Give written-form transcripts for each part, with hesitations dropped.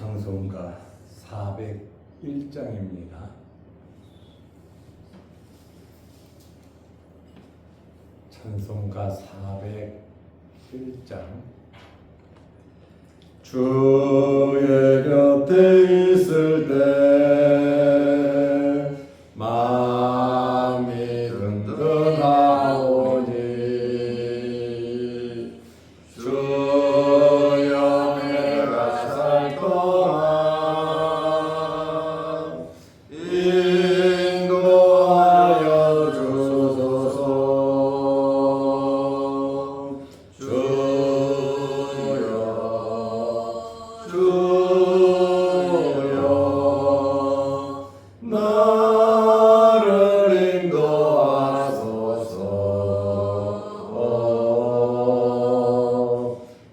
찬송가 401장입니다. 찬송가 401장. 주의 곁에 있을 때 마음이 든든하오니 주여 내가 살 동안 인도하여 주소서. 주여 나를 인도하소서.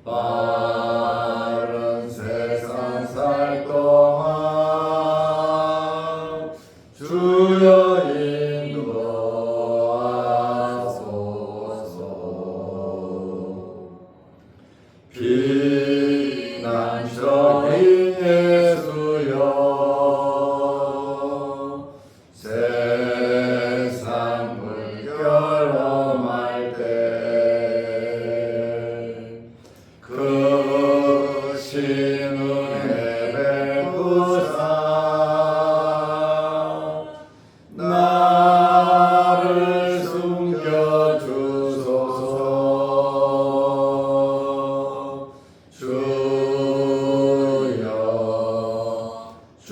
바른 세상 살 동안 주여 인도하소서. 피난처인 예수여 세상 물결험할 때 크신 은혜 베푸사 나를 숨겨주소서. 주여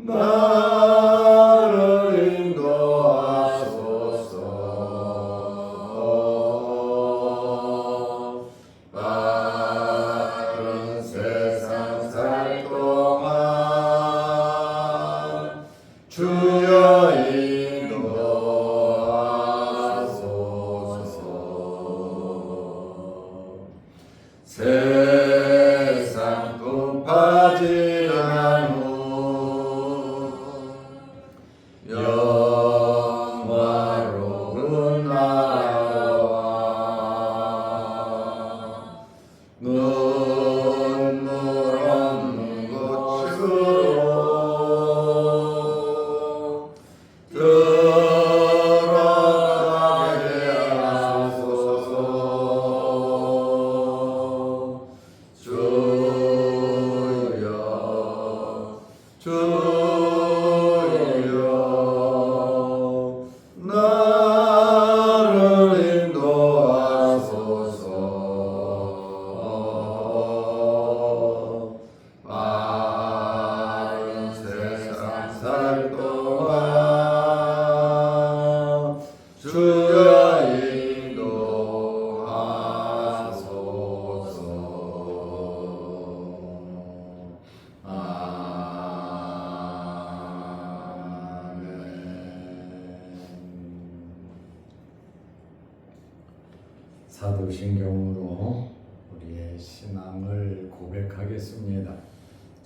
나를 인도하소서. 바른 세상 살 동안 주여 인도하소서. 세상 꿈파지난 후 영화로운 나라와 눈물 없는 곳으로 들어가게 하소서. 주여 나를 인도하소서. 바른 세상 살 동안 주여 인도하소서. 사도신경으로 우리의 신앙을 고백하겠습니다.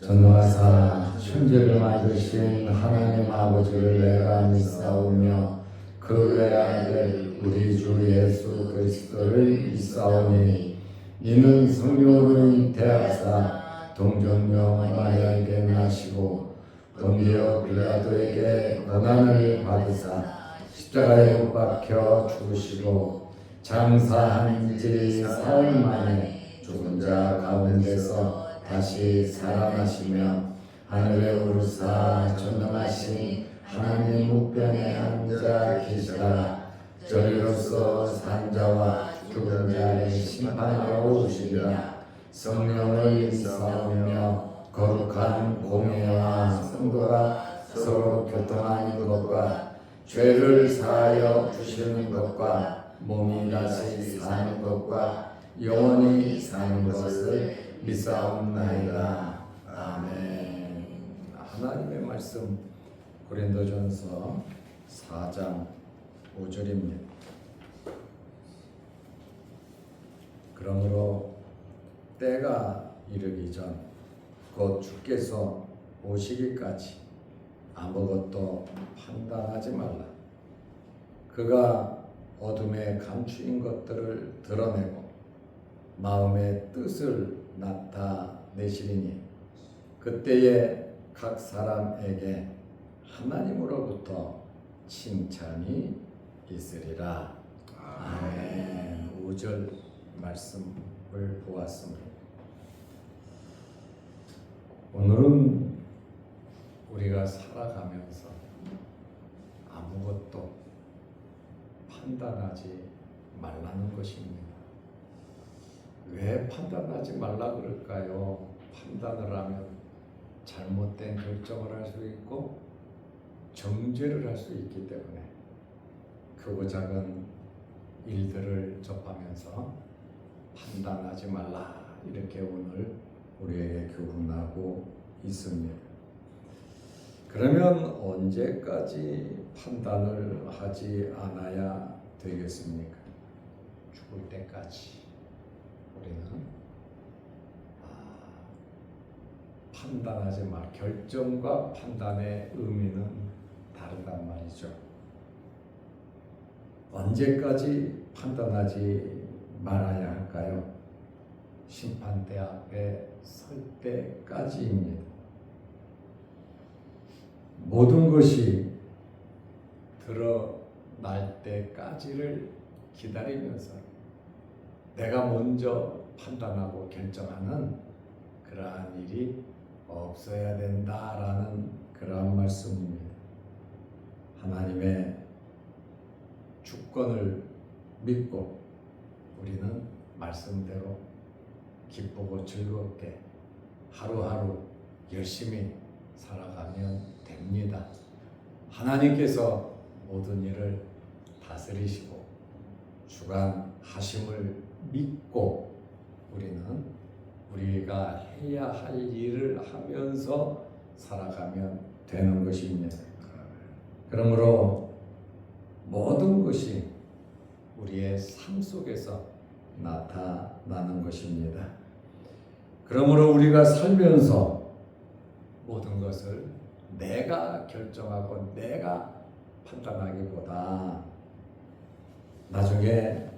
전능하사 천지를 만드신 하나님 아버지를 내가 믿사오며 그 외아들 우리 주 예수 그리스도를 믿사오니 이는 성령으로 잉태하사 동정녀 마리아에게 나시고 본디오 빌라도에게 고난을 받으사 십자가에 못 박혀 죽으시고 장사한 지 사흘 만에 죽은 자 가운데서 다시 살아나시며 하늘에 오르사 전능하신 하나님 우편에 앉아 계시다가 저리로서 산 자와 죽은 자를 심판하러 오시리라. 성령을 믿사오며 거룩한 공예와 성도가 서로 교통하는 것과 죄를 사하여 주시는 것과 몸이 다시 사는 것과 영원히 사는 것을 믿사옵나이다. 아멘. 하나님의 말씀 고린도전서 4장 5절입니다. 그러므로 때가 이르기 전 곧 주께서 오시기까지 아무것도 판단하지 말라. 그가 어둠에 감추인 것들을 드러내고 마음의 뜻을 나타내시리니 그때에 각 사람에게 하나님으로부터 칭찬이 있으리라. 아멘. 5절 말씀을 보았습니다. 오늘은 우리가 살아가면서 아무것도 판단하지 말라는 것입니다. 왜 판단하지 말라 그럴까요? 판단을 하면 잘못된 결정을 할 수 있고 정죄를 할 수 있기 때문에 크고 작은 일들을 접하면서 판단하지 말라 이렇게 오늘 우리에게 교훈하고 있습니다. 그러면 언제까지 판단을 하지 않아야 되겠습니까? 죽을 때까지 우리는 판단하지 말, 결정과 판단의 의미는 다르단 말이죠. 언제까지 판단하지 말아야 할까요? 심판대 앞에 설 때까지입니다. 모든 것이 드러날 때까지를 기다리면서 내가 먼저 판단하고 결정하는 그러한 일이 없어야 된다라는 그러한 말씀입니다. 하나님의 주권을 믿고 우리는 말씀대로 기쁘고 즐겁게 하루하루 열심히 살아가면 됩니다. 하나님께서 모든 일을 다스리시고 주관하심을 믿고 우리는 우리가 해야 할 일을 하면서 살아가면 되는 것입니다. 그러므로 모든 것이 우리의 삶 속에서 나타나는 것입니다. 그러므로 우리가 살면서 모든 것을 내가 결정하고 내가 판단하기보다 나중에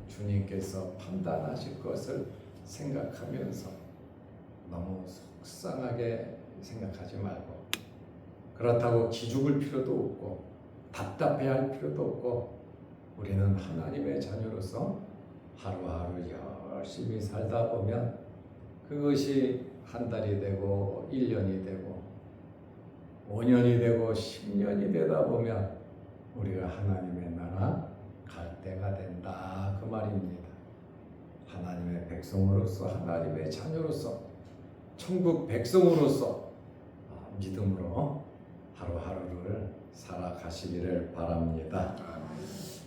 주님께서 판단하실 것을 생각하면서 너무 속상하게 생각하지 말고 그렇다고 기죽을 필요도 없고 답답해할 필요도 없고 우리는 하나님의 자녀로서 하루하루 열심히 살다 보면 그것이 한 달이 되고 1년이 되고 5년이 되고 10년이 되다 보면 우리가 하나님의 나라 갈 때가 된다 그 말입니다. 하나님의 백성으로서 하나님의 자녀로서 천국 백성으로서 믿음으로 하루하루를 살아가시기를 바랍니다.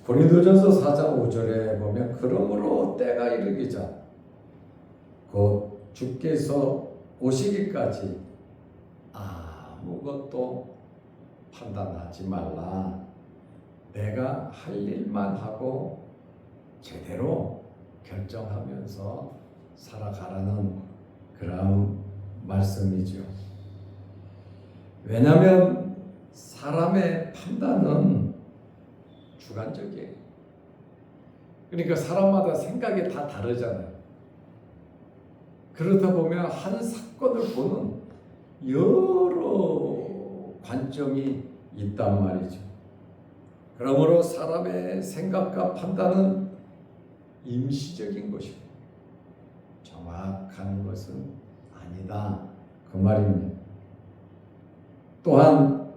고린도전서 4장 5절에 보면 그러므로 때가 이르기 전 곧 주께서 오시기까지 아무것도 판단하지 말라. 내가 할 일만 하고 제대로 결정하면서 살아가라는 그런 말씀이죠. 왜냐하면 사람의 판단은 주관적이에요. 그러니까 사람마다 생각이 다 다르잖아요. 그러다 보면 한 사건을 보는 여러 관점이 있단 말이죠. 그러므로 사람의 생각과 판단은 임시적인 것이고 정확한 것은 아니다 그 말입니다. 또한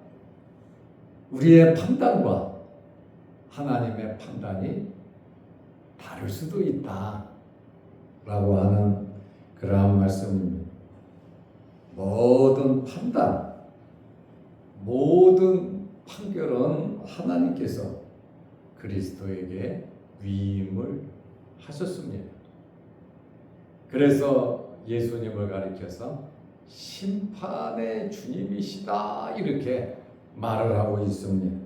우리의 판단과 하나님의 판단이 다를 수도 있다라고 하는 그러한 말씀입니다. 모든 판단, 모든 판결은 하나님께서 그리스도에게 위임을 하셨습니다. 그래서 예수님을 가리켜서 심판의 주님이시다 이렇게 말을 하고 있습니다.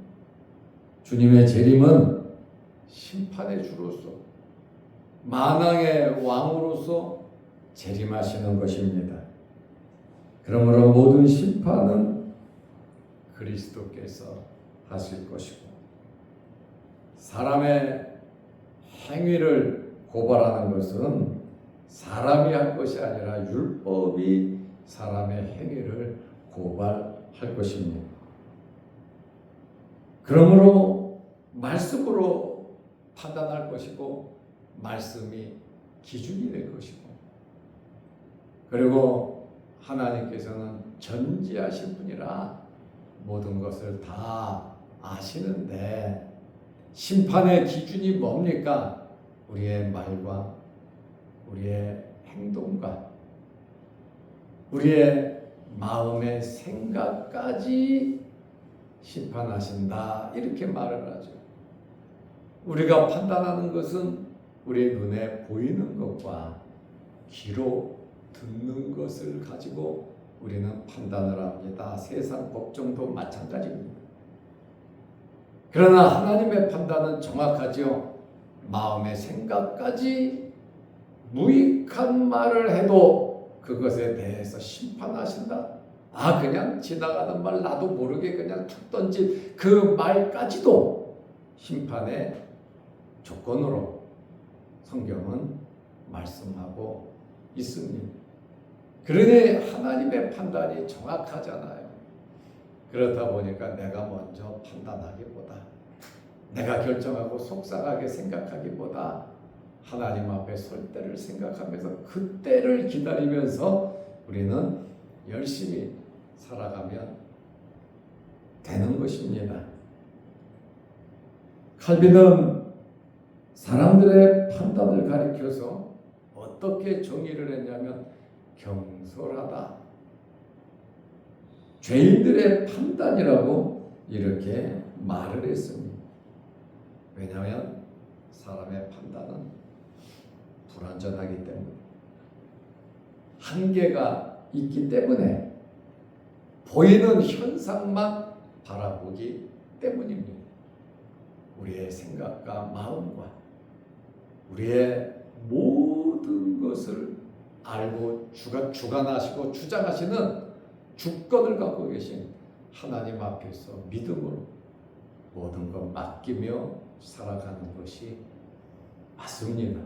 주님의 재림은 심판의 주로서 만왕의 왕으로서 재림하시는 것입니다. 그러므로 모든 심판은 그리스도께서 하실 것이고 사람의 행위를 고발하는 것은 사람이 할 것이 아니라 율법이 사람의 행위를 고발할 것입니다. 그러므로 말씀으로 판단할 것이고 말씀이 기준이 될 것이고, 그리고 하나님께서는 전지하신 분이라 모든 것을 다 아시는데 심판의 기준이 뭡니까? 우리의 말과 우리의 행동과 우리의 마음의 생각까지 심판하신다, 이렇게 말을 하죠. 우리가 판단하는 것은 우리 눈에 보이는 것과 귀로 듣는 것을 가지고 우리는 판단을 합니다. 세상 법정도 마찬가지입니다. 그러나 하나님의 판단은 정확하죠. 마음의 생각까지 무익한 말을 해도 그것에 대해서 심판하신다. 그냥 지나가는 말 나도 모르게 그냥 툭 던진 그 말까지도 심판의 조건으로 성경은 말씀하고 있습니다. 그러니 하나님의 판단이 정확하잖아요. 그렇다 보니까 내가 먼저 판단하기보다, 내가 결정하고 속상하게 생각하기보다 하나님 앞에 설 때를 생각하면서 그 때를 기다리면서 우리는 열심히 살아가면 되는 것입니다. 칼빈은 사람들의 판단을 가리켜서 어떻게 정의를 했냐면 경솔하다, 죄인들의 판단이라고 이렇게 말을 했습니다. 왜냐하면 사람의 판단은 불완전하기 때문에, 한계가 있기 때문에, 보이는 현상만 바라보기 때문입니다. 우리의 생각과 마음과 우리의 모든 것을 알고 주관하시고 주장하시는 주권을 갖고 계신 하나님 앞에서 믿음으로 모든 것 맡기며 살아가는 것이 맞습니다.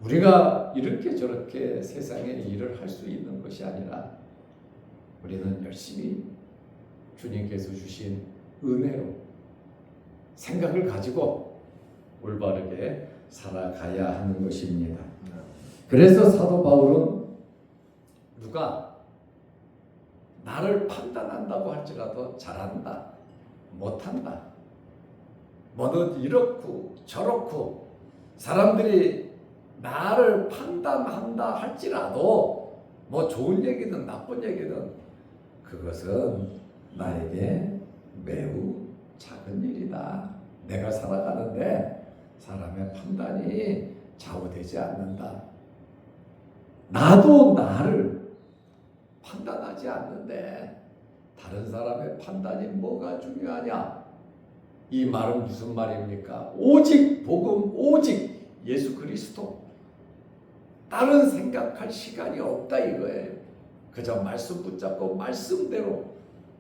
우리가 이렇게 저렇게 세상에 일을 할 수 있는 것이 아니라 우리는 열심히 주님께서 주신 은혜로 생각을 가지고 올바르게 살아가야 하는 것입니다. 그래서 사도 바울은 누가 나를 판단한다고 할지라도 잘한다, 못한다, 뭐는 이렇고 저렇고 사람들이 나를 판단한다 할지라도 뭐 좋은 얘기든 나쁜 얘기든 그것은 나에게 매우 작은 일이다. 내가 살아가는데 사람의 판단이 좌우되지 않는다. 나도 나를 판단하지 않는데 다른 사람의 판단이 뭐가 중요하냐? 이 말은 무슨 말입니까? 오직 복음, 오직 예수 그리스도. 다른 생각할 시간이 없다 이거예요. 그저 말씀 붙잡고 말씀대로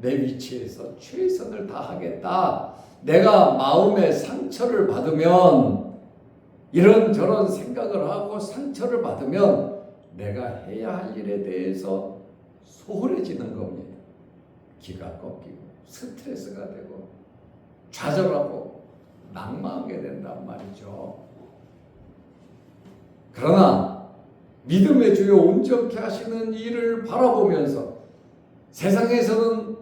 내 위치에서 최선을 다하겠다. 내가 마음의 상처를 받으면, 이런저런 생각을 하고 상처를 받으면 내가 해야 할 일에 대해서 소홀해지는 겁니다. 기가 꺾이고 스트레스가 되고 좌절하고 낙망하게 된단 말이죠. 그러나 믿음의 주여 온전케 하시는 이를 바라보면서 세상에서는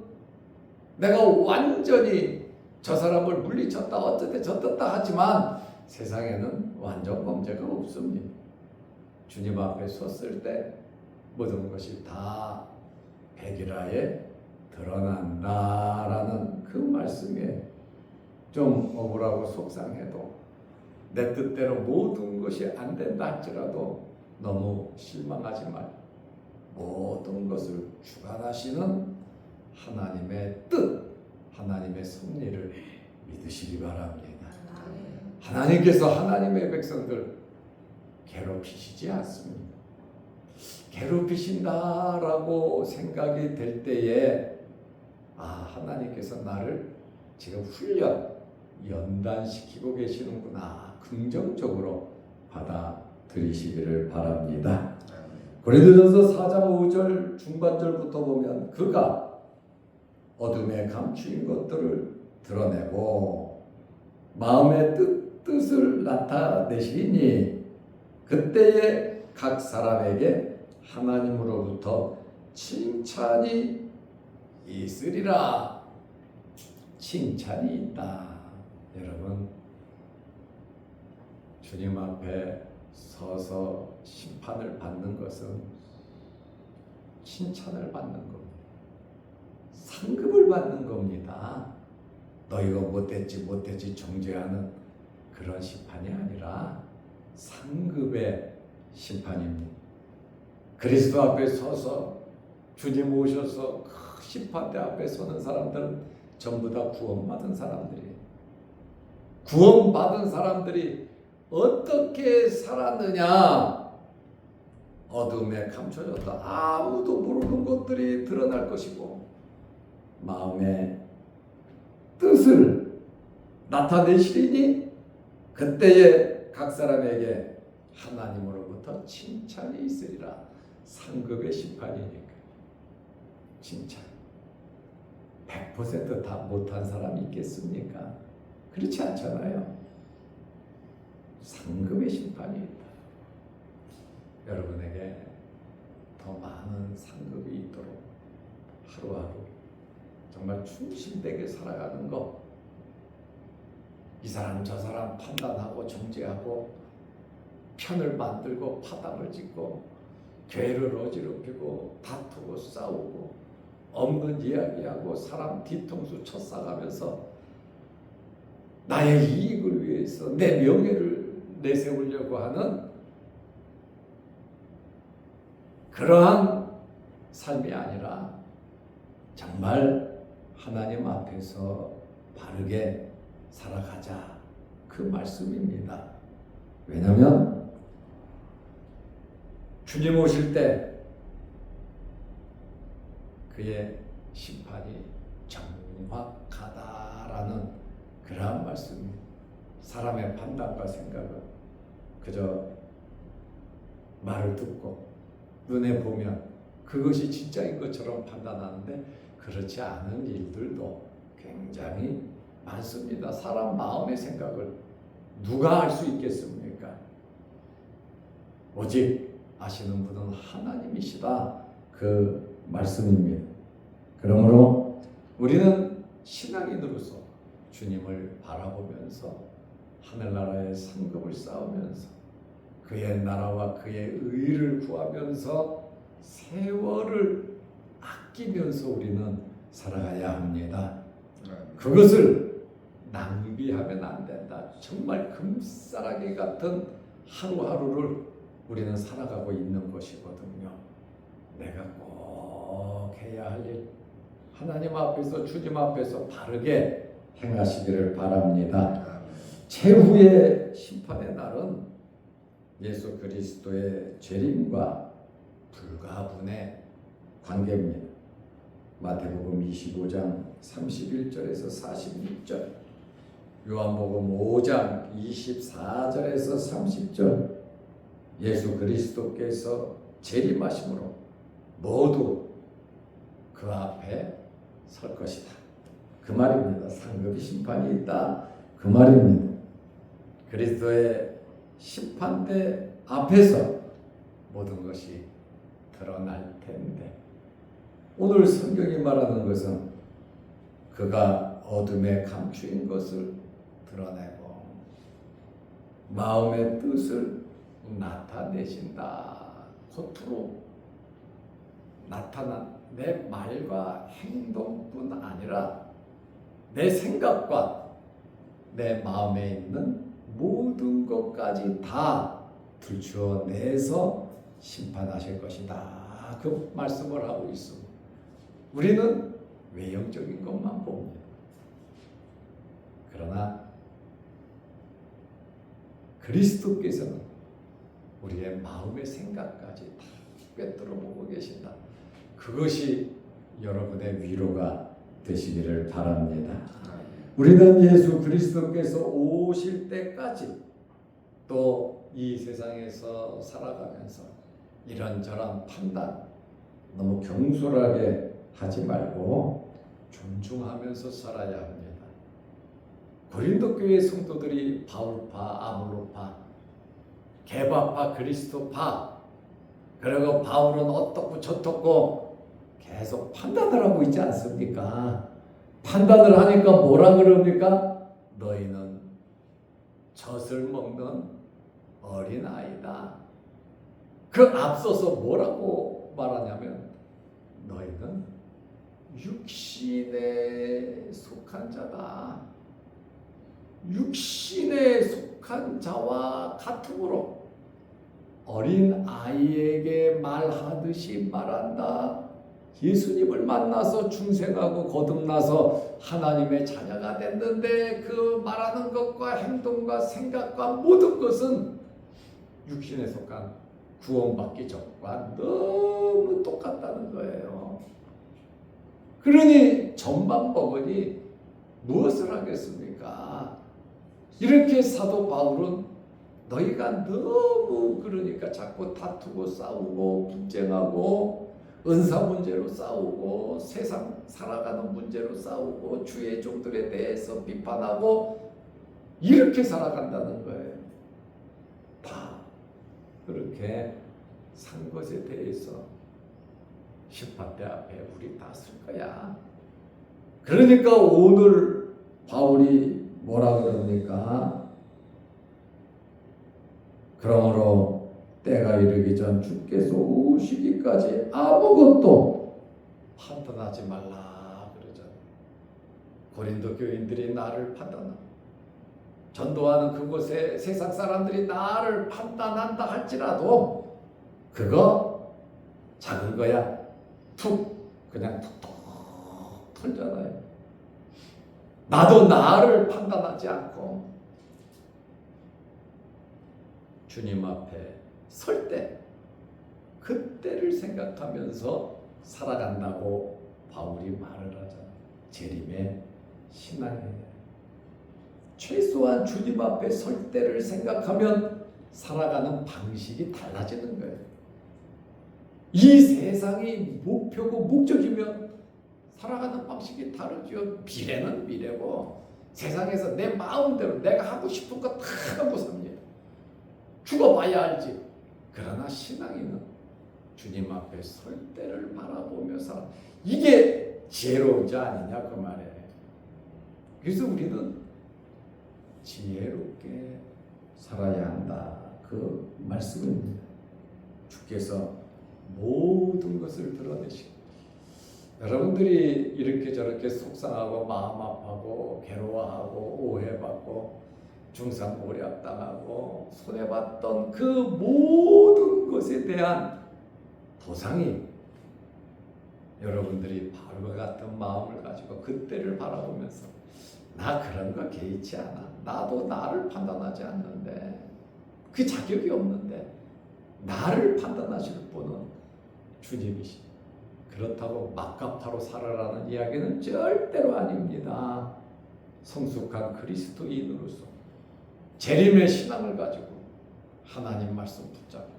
내가 완전히 저 사람을 물리쳤다 어쩌다 저쩌다 하지만 세상에는 완전 범죄가 없습니다. 주님 앞에 섰을 때 모든 것이 다 백일하에 드러난다라는 그 말씀에 좀 억울하고 속상해도 내 뜻대로 모든 것이 안 된다 할지라도 너무 실망하지 말고 모든 것을 주관하시는 하나님의 뜻, 하나님의 섭리를 믿으시기 바랍니다. 하나님께서 하나님의 백성들 괴롭히시지 않습니다. 괴롭히신다라고 생각이 될 때에 하나님께서 나를 지금 연단시키고 계시는구나. 긍정적으로 받아들이시기를 바랍니다. 고린도전서 4장 5절 중반절부터 보면 그가 어둠에 감추인 것들을 드러내고 마음의 뜻을 나타내시니 그때에 각 사람에게 하나님으로부터 칭찬이 있으리라. 칭찬이 있다. 여러분, 주님 앞에 서서 심판을 받는 것은 칭찬을 받는 겁니다. 상급을 받는 겁니다. 너 이거 못했지 정죄하는 그런 심판이 아니라 상급의 심판입니다. 그리스도 앞에 서서 주님 오셔서 그 심판대 앞에 서는 사람들은 전부 다 구원받은 사람들이에요. 구원받은 사람들이 어떻게 살았느냐? 어둠에 감춰졌다. 아무도 모르는 것들이 드러날 것이고 마음의 뜻을 나타내시리니 그때에 각 사람에게 하나님으로부터 칭찬이 있으리라. 상급의 심판이니까 칭찬. 100% 다 못한 사람이 있겠습니까? 그렇지 않잖아요. 상급의 심판이 있다. 여러분에게 더 많은 상급이 있도록 하루하루 정말 충실되게 살아가는 것, 이 사람 저 사람 판단하고 정죄하고 편을 만들고 파당을 짓고 교회를 어지럽히고 다투고 싸우고 없는 이야기하고 사람 뒤통수 쳐싸가면서 나의 이익을 위해서 내 명예를 내세우려고 하는 그러한 삶이 아니라 정말 하나님 앞에서 바르게 살아가자, 그 말씀입니다. 왜냐하면 주님 오실 때 그의 심판이 정확하다라는 그러한 말씀입니다. 사람의 판단과 생각은 그저 말을 듣고 눈에 보면 그것이 진짜인 것처럼 판단하는데 그렇지 않은 일들도 굉장히 많습니다. 사람 마음의 생각을 누가 알 수 있겠습니까? 오직 아시는 분은 하나님이시다, 그 말씀입니다. 그러므로 우리는 신앙인으로서 주님을 바라보면서 하늘나라의 상급을 쌓으면서 그의 나라와 그의 의를 구하면서 세월을 아끼면서 우리는 살아가야 합니다. 그것을 낭비하면 안 된다. 정말 금싸라기 같은 하루하루를 우리는 살아가고 있는 것이거든요. 내가 꼭 해야 할 일, 하나님 앞에서 주님 앞에서 바르게 행하시기를 바랍니다. 최후의 심판의 날은 예수 그리스도의 재림과 불가분의 관계입니다. 마태복음 25장 31절에서 46절, 요한복음 5장 24절에서 30절, 예수 그리스도께서 재림하심으로 모두 그 앞에 설 것이다, 그 말입니다. 상급의 심판이 있다, 그 말입니다. 그리스도의 심판대 앞에서 모든 것이 드러날 텐데, 오늘 성경이 말하는 것은 그가 어둠에 감추인 것을 드러내고 마음의 뜻을 나타내신다. 겉으로 나타난 내 말과 행동뿐 아니라 내 생각과 내 마음에 있는 모든 것까지 다 들추어내서 심판하실 것이다, 그 말씀을 하고 있습니다. 우리는 외형적인 것만 봅니다. 그러나 그리스도께서는 우리의 마음의 생각까지 다 꿰뚫어 보고 계신다. 그것이 여러분의 위로가 되시기를 바랍니다. 우리는 예수 그리스도께서 오실 때까지 또 이 세상에서 살아가면서 이런저런 판단 너무 경솔하게 하지 말고 존중하면서 살아야 합니다. 고린도 교회 성도들이 바울파, 아볼로파, 게바파, 그리스도파, 그리고 바울은 어떻고 저떻고 계속 판단을 하고 있지 않습니까? 판단을 하니까 뭐라 그럽니까? 너희는 젖을 먹는 어린아이다. 그 앞서서 뭐라고 말하냐면 너희는 육신에 속한 자다. 육신에 속한 자와 같으므로 어린아이에게 말하듯이 말한다. 예수님을 만나서 중생하고 거듭나서 하나님의 자녀가 됐는데 그 말하는 것과 행동과 생각과 모든 것은 육신에 속한 구원받기 전과 너무 똑같다는 거예요. 그러니 젖만 먹으니 무엇을 하겠습니까? 이렇게 사도 바울은 너희가 너무 그러니까 자꾸 다투고 싸우고 분쟁하고 은사 문제로 싸우고 세상 살아가는 문제로 싸우고 주의 종들에 대해서 비판하고 이렇게 살아간다는 거예요. 다 그렇게 산 것에 대해서 십파대 앞에 우리 다 쓸 거야. 그러니까 오늘 바울이 뭐라 그럽니까? 그러므로 때가 이르기 전 주께서 오시기까지 아무것도 판단하지 말라 그러잖아요. 고린도 교인들이 나를 판단하고 전도하는 그곳에 세상 사람들이 나를 판단한다 할지라도 그거 작은 거야. 툭 그냥 툭툭 털잖아요. 나도 나를 판단하지 않고 주님 앞에 설 때 그때를 생각하면서 살아간다고 바울이 말을 하잖아요. 재림의 신앙이에요. 최소한 주님 앞에 설 때를 생각하면 살아가는 방식이 달라지는 거예요. 이 세상이 목표고 목적이면 살아가는 방식이 다르죠. 미래는 미래고 세상에서 내 마음대로 내가 하고 싶은 거 다 하고 삽니다. 죽어봐야 알지. 그러나 신앙인은 주님 앞에 설 때를 바라보며 살아. 이게 지혜로운 자 아니냐 그 말이에요. 그래서 우리는 지혜롭게 살아야 한다. 그 말씀입니다. 주께서 모든 것을 드러내시고 여러분들이 이렇게 저렇게 속상하고 마음 아파하고 괴로워하고 오해받고 중상모략당하고 손해봤던 그 모든 것에 대한 보상이 여러분들이 바울과 같은 마음을 가지고 그때를 바라보면서 나 그런 거 개의치 않아. 나도 나를 판단하지 않는데 그 자격이 없는데 나를 판단하실 분은 주님이시. 그렇다고 막가파로 살아라는 이야기는 절대로 아닙니다. 성숙한 그리스도인으로서 재림의 신앙을 가지고 하나님 말씀 붙잡고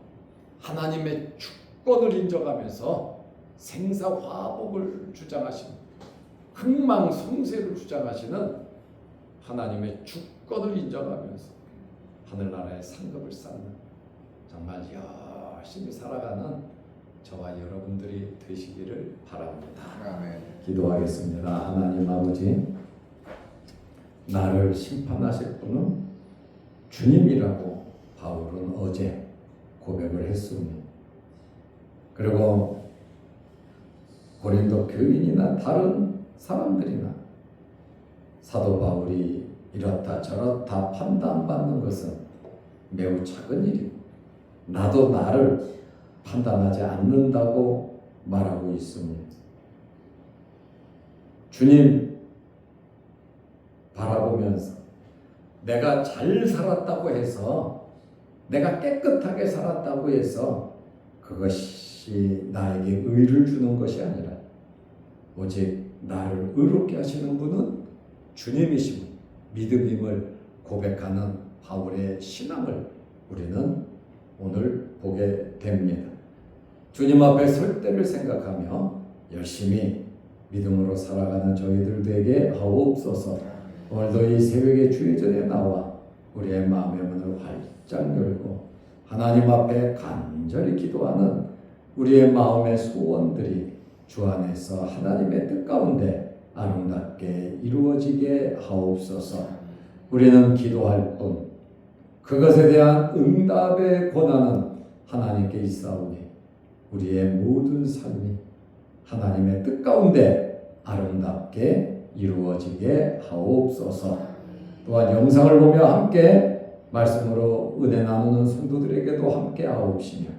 하나님의 주권을 인정하면서 생사화복을 주장하시는 흥망성쇠를 주장하시는 하나님의 주권을 인정하면서 하늘나라의 상급을 쌓는 정말 열심히 살아가는 저와 여러분들이 되시기를 바랍니다. 아멘. 기도하겠습니다. 하나님 아버지, 나를 심판하실 분은 주님이라고 바울은 어제 고백을 했습니다. 그리고 고린도 교인이나 다른 사람들이나 사도 바울이 이렇다 저렇다 판단받는 것은 매우 작은 일이고 나도 나를 판단하지 않는다고 말하고 있습니다. 주님 바라보면서 내가 잘 살았다고 해서 내가 깨끗하게 살았다고 해서 그것이 나에게 의를 주는 것이 아니라 오직 나를 의롭게 하시는 분은 주님이시고 믿음임을 고백하는 바울의 신앙을 우리는 오늘 보게 됩니다. 주님 앞에 설 때를 생각하며 열심히 믿음으로 살아가는 저희들에게 하옵소서. 오늘도 이 새벽에 주의 전에 나와 우리의 마음의 문을 활짝 열고 하나님 앞에 간절히 기도하는 우리의 마음의 소원들이 주 안에서 하나님의 뜻 가운데 아름답게 이루어지게 하옵소서. 우리는 기도할 뿐 그것에 대한 응답의 권한은 하나님께 있사오니 우리의 모든 삶이 하나님의 뜻 가운데 아름답게 이루어지게 하옵소서. 또한 영상을 보며 함께 말씀으로 은혜 나누는 성도들에게도 함께 하옵시며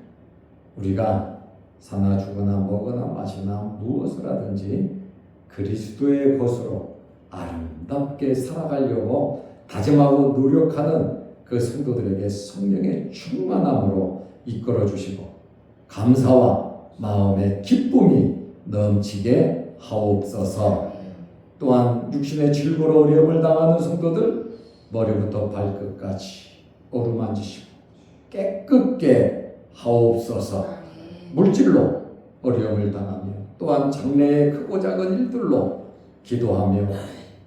우리가 사나 죽거나 먹거나 마시나 무엇을 하든지 그리스도의 것으로 아름답게 살아가려고 다짐하고 노력하는 그 성도들에게 성령의 충만함으로 이끌어 주시고 감사와 마음의 기쁨이 넘치게 하옵소서. 또한 육신의 질고로 어려움을 당하는 성도들 머리부터 발끝까지 어루만지시고 깨끗게 하옵소서. 물질로 어려움을 당하며 또한 장래의 크고 작은 일들로 기도하며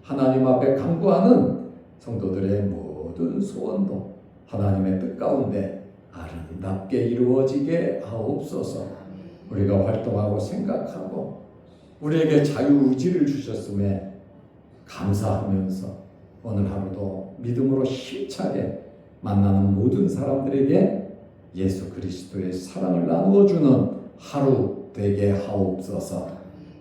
하나님 앞에 간구하는 성도들의 모든 소원도 하나님의 뜻 가운데 아름답게 이루어지게 하옵소서. 우리가 활동하고 생각하고 우리에게 자유의지를 주셨음에 감사하면서 오늘 하루도 믿음으로 힘차게 만나는 모든 사람들에게 예수 그리스도의 사랑을 나누어주는 하루 되게 하옵소서.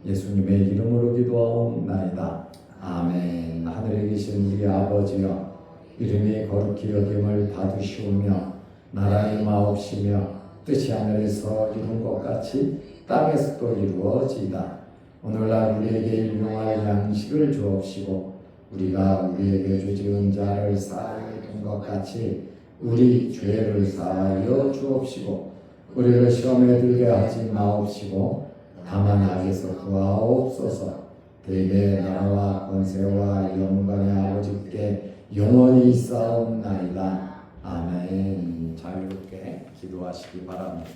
예수님의 이름으로 기도하옵나이다. 아멘. 하늘에 계신 우리 아버지여, 이름이 거룩히 여김을 받으시오며 나라의 임하옵시며 뜻이 하늘에서 이룬 것 같이 땅에서도 이루어지이다. 오늘날 우리에게 일용할 양식을 주옵시고 우리가 우리에게 죄지은 자를 사하여 준 것 같이 우리 죄를 사하여 주옵시고 우리를 시험에 들게 하지 마옵시고 다만 악에서 구하옵소서. 대개 나라와 권세와 영광의 아버지께 영원히 있사옵나이다. 아멘. 자유롭게 기도하시기 바랍니다.